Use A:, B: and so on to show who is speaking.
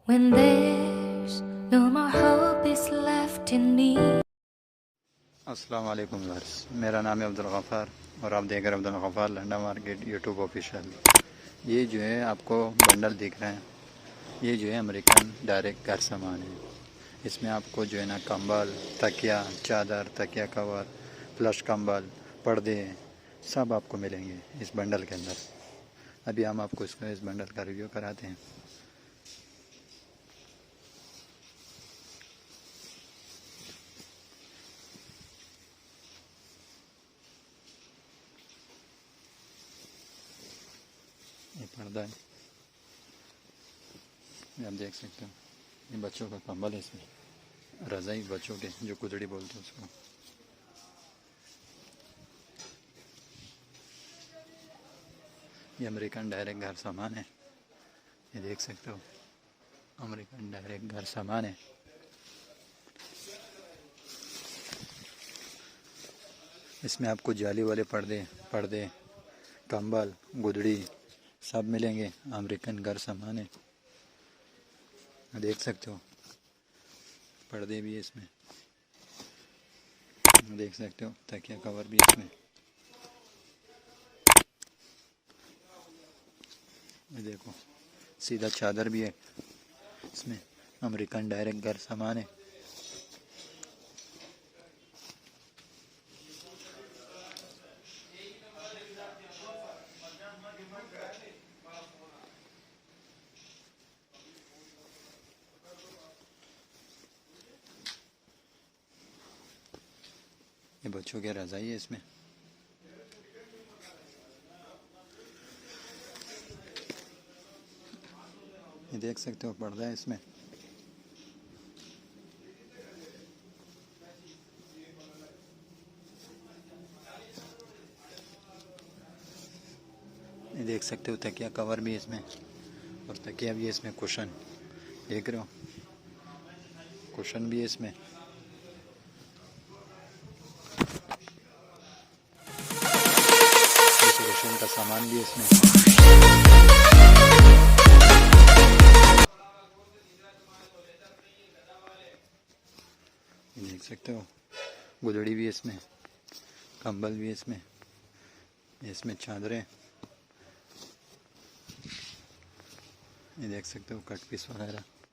A: when there's no more hope is left in me.
B: अस्सलाम वालेकुम viewers, मेरा नाम है अब्दुल गफ़ार और आप देख रहे हैं Abdul Gaffar Landa market YouTube official. ये जो है आपको बंडल दिख रहे हैं, ये जो है अमेरिकन डायरेक्ट घर सामान है। इसमें आपको जो है ना कंबल, तकिया, चादर, तकिया कवर, प्लस कंबल, पर्दे सब आपको मिलेंगे इस बंडल के अंदर। अभी हम आपको इस बंडल का रिव्यू कराते हैं। ये पर्दा है, ये आप देख सकते हो। ये बच्चों का कंबल है, इसमें रज़ाई बच्चों के जो कुदड़ी बोलते हैं उसको। ये अमेरिकन डायरेक्ट घर सामान है, ये देख सकते हो अमेरिकन डायरेक्ट घर सामान है। इसमें आपको जाली वाले पर्दे कंबल गुदड़ी सब मिलेंगे, अमेरिकन घर सामान है। देख सकते हो पर्दे भी है इसमें, देख सकते हो तकिया कवर भी है इसमें। ये देखो सीधा चादर भी है इसमें, अमेरिकन डायरेक्ट घर सामान है। ये बच्चों की रज़ाई है इसमें। ये देख सकते हो पर्दा है इसमें। ये देख सकते हो तकिया कवर भी है इसमें और तकिया भी है इसमें, कुशन देख रहे हो, कुशन भी है इसमें। डेकोरेशन का सामान भी है इसमें। ये देख सकते हो गुदड़ी भी है इसमें, कंबल भी है इसमें, इसमें चादरें। ये देख सकते हो कट पीस वगैरह।